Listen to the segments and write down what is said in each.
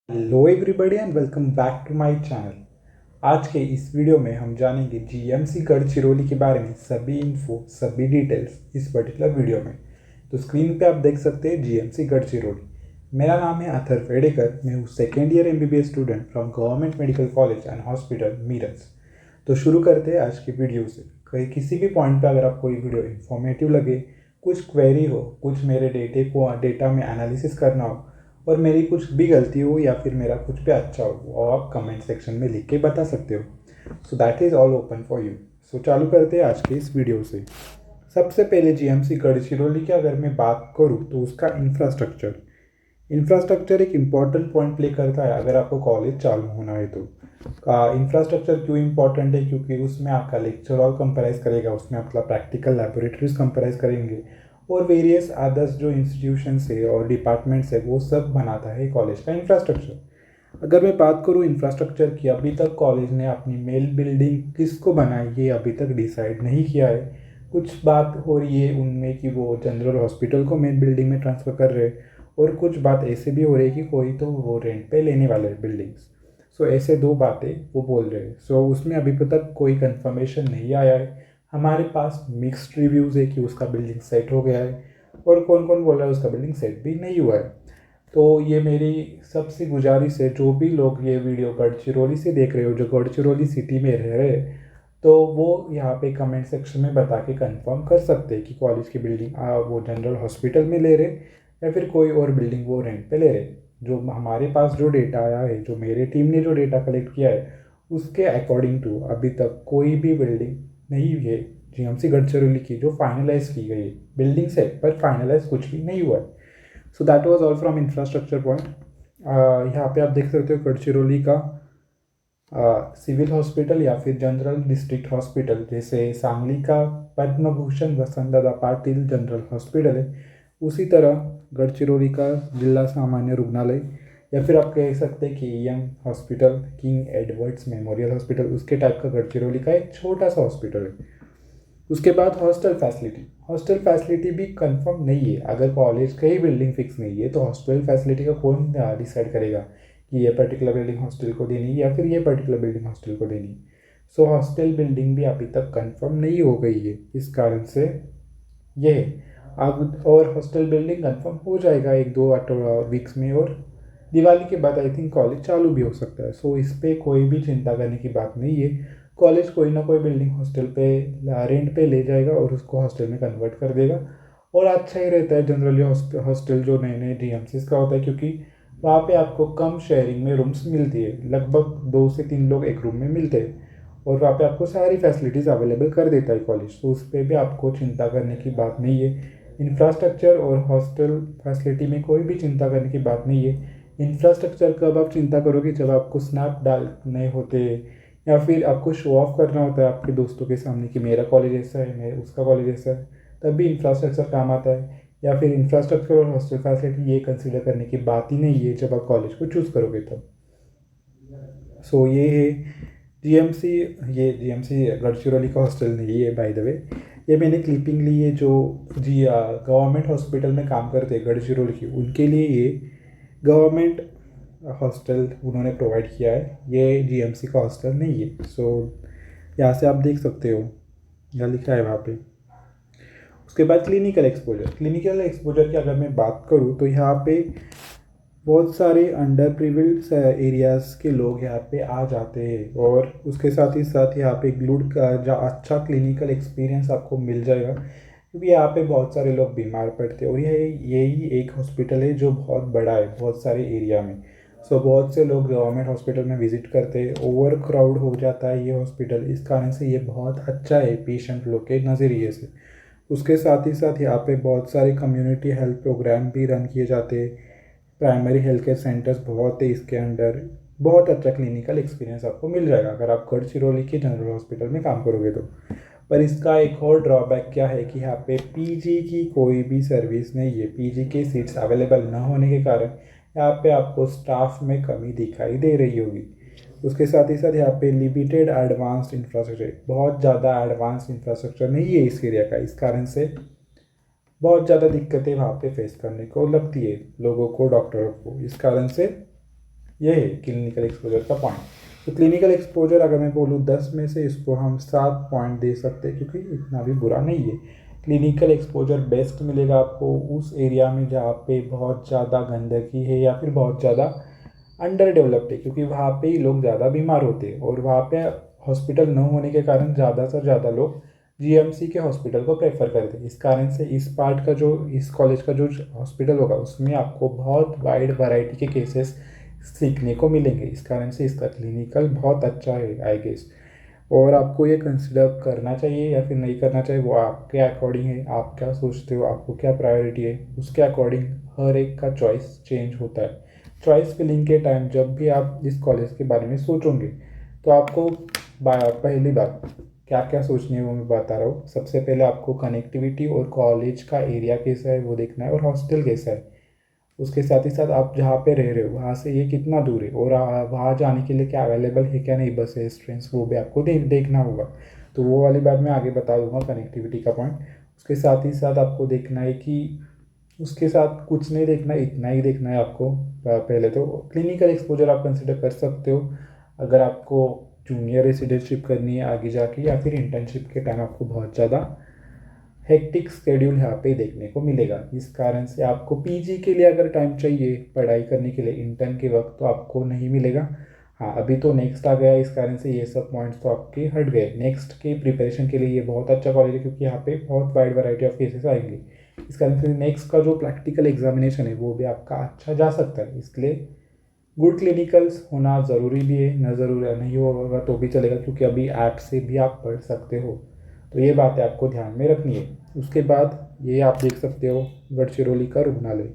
Hello everybody and welcome back to my channel. आज के इस वीडियो में हम जानेंगे जीएमसी गढ़चिरौली के बारे में सभी इन्फो सभी डिटेल्स इस पर्टिकुलर वीडियो में। तो स्क्रीन पे आप देख सकते हैं जीएमसी गढ़चिरौली। मेरा नाम है अथर्व वेडेकर। मैं हूँ second year MBBS student from government medical college and hospital Miraj. तो शुरू करते हैं आज की वीडियो से। कहीं किसी भी पॉइंट पे अगर आपको ये वीडियो इन्फॉर्मेटिव लगे, कुछ क्वेरी हो, कुछ मेरे डेटा में एनालिसिस करना हो और मेरी कुछ भी गलती हो या फिर मेरा कुछ भी अच्छा हो, वो आप कमेंट सेक्शन में लिख के बता सकते हो। So that is all open for you. So चालू करते हैं आज के इस वीडियो से। सबसे पहले जीएमसी गढ़चिरौली की अगर मैं बात करूँ तो उसका इंफ्रास्ट्रक्चर एक इम्पॉर्टेंट पॉइंट प्ले करता है अगर आपको कॉलेज चालू होना है तो। इंफ्रास्ट्रक्चर क्यों इम्पॉर्टेंट है? क्योंकि उसमें आपका लेक्चर हॉल कंप्राइज करेगा, उसमें आपका प्रैक्टिकल लेबोरेटरीज कंप्राइज करेंगे और वेरियस अदर्स जो इंस्टीट्यूशंस है और डिपार्टमेंट्स है वो सब बनाता है कॉलेज का इंफ्रास्ट्रक्चर। अगर मैं बात करूँ इंफ्रास्ट्रक्चर की, अभी तक कॉलेज ने अपनी मेल बिल्डिंग किसको बनाई ये अभी तक डिसाइड नहीं किया है। कुछ बात हो रही है उनमें कि वो जनरल हॉस्पिटल को मेन बिल्डिंग में ट्रांसफ़र कर रहे हैं और कुछ बात ऐसे भी हो रही है कि कोई तो वो रेंट पे लेने वाले हैं बिल्डिंग्स। सो ऐसे दो बातें वो बोल रहे हैं। सो उसमें अभी तक कोई कंफर्मेशन नहीं आया है। हमारे पास मिक्स्ड रिव्यूज़ है कि उसका बिल्डिंग सेट हो गया है और कौन कौन बोल रहा है उसका बिल्डिंग सेट भी नहीं हुआ है। तो ये मेरी सबसे गुजारिश है, जो भी लोग ये वीडियो गढ़चिरौली से देख रहे हो, जो गढ़चिरौली सिटी में रह रहे हैं, तो वो यहाँ पे कमेंट सेक्शन में बता के कंफर्म कर सकते हैं कि कॉलेज की बिल्डिंग वो जनरल हॉस्पिटल में ले रहे या फिर कोई और बिल्डिंग वो रेंट पे ले रहे। जो हमारे पास जो डेटा आया है, जो मेरे टीम ने जो डेटा कलेक्ट किया है, उसके अकॉर्डिंग टू अभी तक कोई भी बिल्डिंग नहीं है जीएमसी गढ़चिरौली की जो फाइनलाइज की गई है। बिल्डिंग सेट पर फाइनलाइज कुछ भी नहीं हुआ है। So that was all from infrastructure point. यहाँ पे आप देख सकते हो गढ़चिरौली का सिविल हॉस्पिटल या फिर जनरल डिस्ट्रिक्ट हॉस्पिटल, जैसे सांगली का पद्म भूषण वसंतदादा पाटिल जनरल हॉस्पिटल है, उसी तरह गढ़चिरौली का जिला सामान्य रुग्णालय या फिर आप कह सकते हैं कि EM hospital, King Edwards Memorial hospital, उसके टाइप का गढ़चिरौली का एक छोटा सा हॉस्पिटल है। उसके बाद हॉस्टल फैसिलिटी भी कंफर्म नहीं है। अगर कॉलेज का ही बिल्डिंग फिक्स नहीं है तो हॉस्टल फैसिलिटी का कौन डिसाइड करेगा कि ये पर्टिकुलर बिल्डिंग हॉस्टल को देनी है या फिर ये पर्टिकुलर बिल्डिंग हॉस्टल को देनी है। सो हॉस्टल बिल्डिंग भी अभी तक कंफर्म नहीं हो गई है। इस कारण से ये अब और हॉस्टल बिल्डिंग कंफर्म हो जाएगा एक दो वीक्स में और दिवाली के बाद आई थिंक कॉलेज चालू भी हो सकता है। सो इस पर कोई भी चिंता करने की बात नहीं है। कॉलेज कोई ना कोई बिल्डिंग हॉस्टल पे रेंट पे ले जाएगा और उसको हॉस्टल में कन्वर्ट कर देगा और अच्छा ही रहता है। जनरली हॉस्टल जो नए नए जीएमसीज का होता है, क्योंकि वहाँ पे आपको कम शेयरिंग में रूम्स मिलती है, लगभग 2 से 3 लोग एक रूम में मिलते हैं और वहाँ पे आपको सारी फैसिलिटीज़ अवेलेबल कर देता है कॉलेज। तो उस पर भी आपको चिंता करने की बात नहीं है। इंफ्रास्ट्रक्चर और हॉस्टल फैसिलिटी में कोई भी चिंता करने की बात नहीं है। इंफ्रास्ट्रक्चर कब आप चिंता करोगे? जब आपको स्नैप डालने होते या फिर आपको शो ऑफ करना होता है आपके दोस्तों के सामने कि मेरा कॉलेज ऐसा है, मेरा उसका कॉलेज ऐसा है, तब भी इंफ्रास्ट्रक्चर काम आता है। या फिर इंफ्रास्ट्रक्चर और हॉस्टल फैसिलिटी ये कंसीडर करने की बात ही नहीं है जब आप कॉलेज को चूज़ करोगे तब। सो ये है जीएमसी। ये जीएमसी गढ़चिरौली का हॉस्टल नहीं है बाय द वे। ये मैंने क्लिपिंग ली है जो जी गवर्नमेंट हॉस्पिटल में काम करते हैं गढ़चिरौली की, उनके लिए ये गवर्नमेंट हॉस्टल उन्होंने प्रोवाइड किया है। ये जीएमसी का हॉस्टल नहीं है। सो यहाँ से आप देख सकते हो, यहाँ लिखा है वहाँ पे। उसके बाद क्लिनिकल एक्सपोजर की अगर मैं बात करूँ तो यहाँ पे बहुत सारे अंडर प्रिविलेज्ड एरियाज़ के लोग यहाँ पे आ जाते हैं और उसके साथ ही साथ यहाँ पे गुड का अच्छा क्लिनिकल एक्सपीरियंस आपको मिल जाएगा, क्योंकि यहाँ पे बहुत सारे लोग बीमार पड़ते हैं और यही एक हॉस्पिटल है जो बहुत बड़ा है बहुत सारे एरिया में। सो बहुत से लोग गवर्नमेंट हॉस्पिटल में विजिट करते हैं, ओवर क्राउड हो जाता है ये हॉस्पिटल, इस कारण से ये बहुत अच्छा है पेशेंट लोग के नज़रिए से। उसके साथ ही साथ यहाँ पे बहुत सारे कम्युनिटी हेल्थ प्रोग्राम भी रन किए जाते हैं। प्राइमरी हेल्थ केयर सेंटर्स बहुत है इसके अंडर। बहुत अच्छा क्लिनिकल एक्सपीरियंस आपको मिल जाएगा अगर आप गढ़चिरौली के जनरल हॉस्पिटल में काम करोगे तो। पर इसका एक और ड्रॉबैक क्या है कि यहाँ पे पीजी की कोई भी सर्विस नहीं है। पीजी के सीट्स अवेलेबल न होने के कारण यहाँ पे आपको स्टाफ में कमी दिखाई दे रही होगी। उसके साथ ही साथ यहाँ पे लिमिटेड एडवांस्ड इंफ्रास्ट्रक्चर, बहुत ज़्यादा एडवांस इंफ्रास्ट्रक्चर नहीं है इस एरिया का, इस कारण से बहुत ज़्यादा दिक्कतें वहाँ पे फेस करने को लगती है लोगों को, डॉक्टरों को। इस कारण से ये है क्लिनिकल एक्सपोजर का पॉइंट। तो क्लिनिकल एक्सपोजर अगर मैं बोलूँ 10 में से इसको हम 7 पॉइंट दे सकते हैं, क्योंकि इतना भी बुरा नहीं है। क्लिनिकल एक्सपोजर बेस्ट मिलेगा आपको उस एरिया में जहाँ पे बहुत ज़्यादा गंदगी है या फिर बहुत ज़्यादा अंडर डेवलप्ड है, क्योंकि वहाँ पे ही लोग ज़्यादा बीमार होते हैं और वहाँ पे हॉस्पिटल न होने के कारण ज़्यादा से ज़्यादा लोग जीएमसी के हॉस्पिटल को प्रेफर करते हैं। इस कारण से इस पार्ट का जो इस कॉलेज का जो हॉस्पिटल होगा उसमें आपको बहुत वाइड वैरायटी के केसेस सीखने को मिलेंगे। इस कारण से इसका क्लिनिकल बहुत अच्छा है आई गेस। और आपको ये कंसिडर करना चाहिए या फिर नहीं करना चाहिए वो आपके अकॉर्डिंग है। आप क्या सोचते हो, आपको क्या प्रायोरिटी है, उसके अकॉर्डिंग हर एक का चॉइस चेंज होता है। चॉइस फिलिंग के टाइम जब भी आप इस कॉलेज के बारे में सोचोगे तो आपको पहली बात क्या क्या सोचनी है वो मैं बता रहा हूँ। सबसे पहले आपको कनेक्टिविटी और कॉलेज का एरिया कैसा है वो देखना है, और हॉस्टल कैसा है। उसके साथ ही साथ आप जहाँ पे रह रहे हो वहाँ से ये कितना दूर है, और वहाँ जाने के लिए क्या अवेलेबल है क्या नहीं, बसेस ट्रेन्स, वो भी आपको देखना होगा। तो वो वाली बात मैं आगे बता दूंगा कनेक्टिविटी का पॉइंट। उसके साथ ही साथ आपको देखना है कि उसके साथ कुछ नहीं देखना है, इतना ही देखना है आपको। पहले तो क्लिनिकल एक्सपोजर आप कंसिडर कर सकते हो अगर आपको जूनियर रेसिडेंटशिप करनी है आगे जाके, या फिर इंटर्नशिप के टाइम आपको बहुत ज़्यादा हेक्टिक स्केड्यूल यहाँ पे देखने को मिलेगा। इस कारण से आपको पीजी के लिए अगर टाइम चाहिए पढ़ाई करने के लिए इंटर्न के वक्त तो आपको नहीं मिलेगा। हाँ, अभी तो नेक्स्ट आ गया, इस कारण से ये सब पॉइंट्स तो आपके हट गए। नेक्स्ट के प्रिपरेशन के लिए ये बहुत अच्छा कॉलेज है, क्योंकि यहाँ पे बहुत वाइड वैरायटी ऑफ केसेस आएंगे। इस कारण से नेक्स्ट का जो प्रैक्टिकल एग्जामिनेशन है वो भी आपका अच्छा जा सकता है। इसलिए गुड क्लिनिकल्स होना ज़रूरी भी है, न ज़रूरी नहीं होगा तो भी चलेगा, क्योंकि अभी ऐप से भी आप पढ़ सकते हो। तो ये बातें आपको ध्यान में रखनी है। उसके बाद ये आप देख सकते हो गढ़चिरौली का रुग्णालय,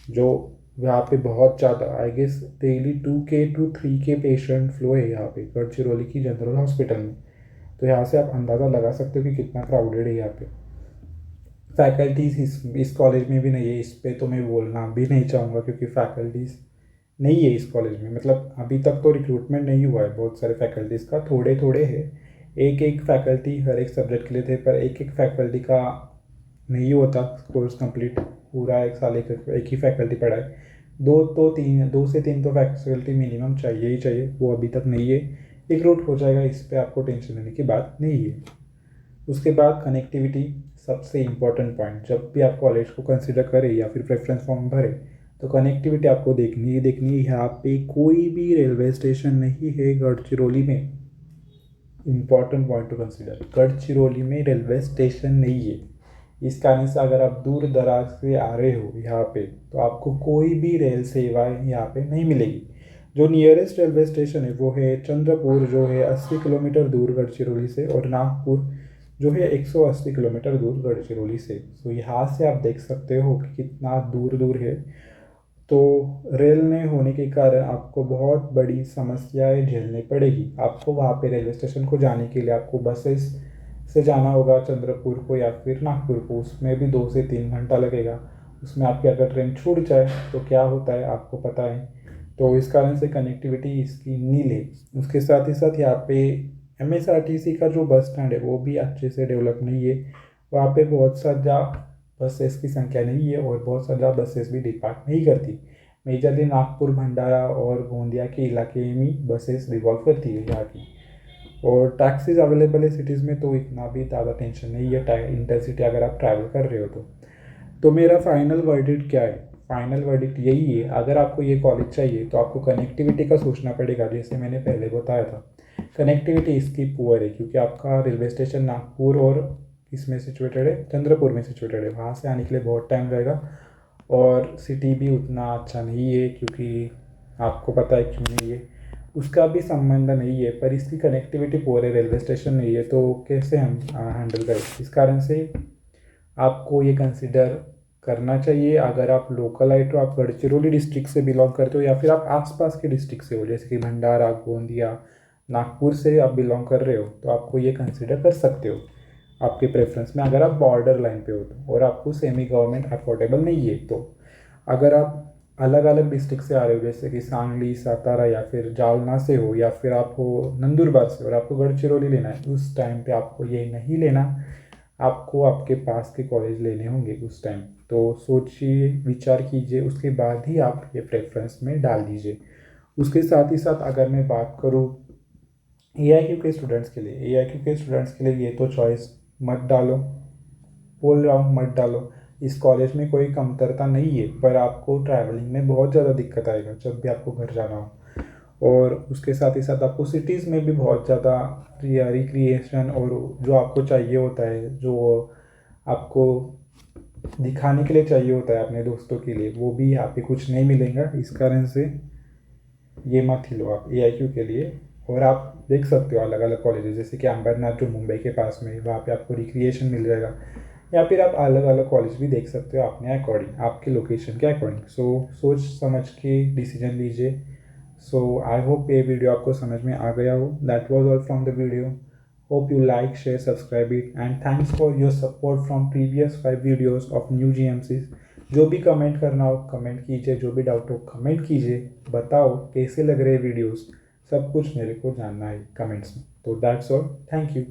जो यहाँ पे बहुत ज़्यादा I guess daily 2K to 3K patient flow है यहाँ पे गढ़चिरौली की जनरल हॉस्पिटल में। तो यहाँ से आप अंदाज़ा लगा सकते हो कि कितना क्राउडेड है यहाँ पे। फैकल्टीज़ इस कॉलेज में भी नहीं है, इस पे तो मैं बोलना भी नहीं चाहूँगा, क्योंकि फैकल्टीज़ नहीं है इस कॉलेज में। मतलब अभी तक तो रिक्रूटमेंट नहीं हुआ है बहुत सारे फैकल्टीज़ का, थोड़े थोड़े है। एक एक फैकल्टी हर एक सब्जेक्ट के लिए थे, पर एक एक फैकल्टी का नहीं होता कोर्स कंप्लीट पूरा एक साल एक ही फैकल्टी पढ़ाए। दो से तीन तो फैकल्टी मिनिमम चाहिए ही चाहिए, वो अभी तक नहीं है। रिक्रूट हो जाएगा, इस पर आपको टेंशन लेने की बात नहीं है। उसके बाद कनेक्टिविटी सबसे इम्पॉर्टेंट पॉइंट। जब भी आप कॉलेज को कंसिडर करें या फिर प्रेफरेंस फॉर्म भरें तो कनेक्टिविटी आपको देखनी ही देखनी है। यहाँ पे कोई भी रेलवे स्टेशन नहीं है गढ़चिरौली में। Important point two consider, Gadchiroli में रेलवे स्टेशन नहीं है। इस कारण से अगर आप दूर दराज से आ रहे हो यहाँ पे तो आपको कोई भी रेल सेवाएं यहाँ पे नहीं मिलेगी। जो नियरेस्ट रेलवे स्टेशन है वो है चंद्रपुर, जो है 80 किलोमीटर दूर गढ़चिरौली से, और नागपुर जो है 180 किलोमीटर दूर गढ़चिरौली से। तो यहाँ से आप देख सकते हो कि कितना दूर दूर है। तो रेल नहीं होने के कारण आपको बहुत बड़ी समस्याएं झेलनी पड़ेगी। आपको वहाँ पे रेलवे स्टेशन को जाने के लिए आपको बसेस से जाना होगा चंद्रपुर को या फिर नागपुर को, उसमें भी 2 से 3 घंटा लगेगा। उसमें आपकी अगर ट्रेन छूट जाए तो क्या होता है आपको पता है। तो इस कारण से कनेक्टिविटी इसकी नील है। उसके साथ ही साथ यहाँ पे एमएसआरटीसी का जो बस स्टैंड है वो भी अच्छे से डेवलप नहीं है। वहाँ पे बहुत ज़्यादा बसेस की संख्या नहीं है और बहुत ज़्यादा बसेस भी डिपार्ट नहीं करती। मेजरली नागपुर, भंडारा और गोंदिया के इलाके में बसेस रिवॉल्व करती है यहाँ की। और टैक्सीज अवेलेबल है सिटीज़ में, तो इतना भी ज़्यादा टेंशन नहीं है इंटरसिटी अगर आप ट्रैवल कर रहे हो तो मेरा फाइनल वर्डिक्ट क्या है? फाइनल वर्डिक्ट यही है, अगर आपको ये कॉलेज चाहिए तो आपको कनेक्टिविटी का सोचना पड़ेगा, जैसे मैंने पहले बताया था। कनेक्टिविटी इसकी पुअर है, क्योंकि आपका रेलवे स्टेशन नागपुर और इसमें सिचुएटेड है, चंद्रपुर में सिचुएटेड है। वहाँ से आने के लिए बहुत टाइम लगेगा, और सिटी भी उतना अच्छा नहीं है, क्योंकि आपको पता है क्यों नहीं है, उसका भी संबंध नहीं है। पर इसकी कनेक्टिविटी पूरे रेलवे स्टेशन नहीं है, तो कैसे हम हैंडल करें? इस कारण से आपको ये कंसिडर करना चाहिए। अगर आप लोकल आए तो आप गढ़चिरौली डिस्ट्रिक्ट से बिलोंग करते हो, या फिर आप आसपास के डिस्ट्रिक्ट से हो, जैसे कि भंडारा, गोंदिया, नागपुर से आप बिलोंग कर रहे हो, तो आपको ये कंसिडर कर सकते हो आपके प्रेफरेंस में। अगर आप बॉर्डर लाइन पे हो तो, और आपको सेमी गवर्नमेंट अफोर्डेबल नहीं है तो। अगर आप अलग अलग डिस्ट्रिक्ट से आ रहे हो, जैसे कि सांगली, सातारा या फिर जालना से हो, या फिर आप हो नंदुरबार से और आपको गढ़चिरौली लेना है, उस टाइम पे आपको ये नहीं लेना। आपको आपके पास के कॉलेज लेने होंगे उस टाइम। तो सोचिए, विचार कीजिए, उसके बाद ही आप ये प्रेफरेंस में डाल दीजिए। उसके साथ ही साथ अगर मैं बात करूँ AIQ के स्टूडेंट्स के लिए, AIQ के स्टूडेंट्स के लिए ये तो चॉइस मत डालो, बोल रहा हूँ मत डालो। इस कॉलेज में कोई कमतरता नहीं है, पर आपको ट्रैवलिंग में बहुत ज़्यादा दिक्कत आएगा जब भी आपको घर जाना हो। और उसके साथ ही साथ आपको सिटीज़ में भी बहुत ज़्यादा रिक्रिएशन और जो आपको चाहिए होता है, जो आपको दिखाने के लिए चाहिए होता है अपने दोस्तों के लिए, वो भी यहाँ पे कुछ नहीं मिलेगा। इस कारण से ये मत ही लो आप AIQ के लिए। और आप देख सकते हो अलग अलग कॉलेजेस, जैसे कि अंबरनाथ जो मुंबई के पास में है, वहाँ पे आपको रिक्रिएशन मिल जाएगा। या फिर आप अलग अलग कॉलेज भी देख सकते हो अपने अकॉर्डिंग, आपके लोकेशन के अकॉर्डिंग। सो सोच समझ के डिसीजन लीजिए। सो आई होप ये वीडियो आपको समझ में आ गया हो। That was all from the video. Hope you like, share, subscribe it, and thanks for your support from previous 5 videos of new GMCs। जो भी कमेंट करना हो कमेंट कीजिए, जो भी डाउट हो कमेंट कीजिए, बताओ कैसे लग रहे वीडियोस, सब कुछ मेरे को जानना है कमेंट्स में। तो दैट्स ऑल, थैंक यू।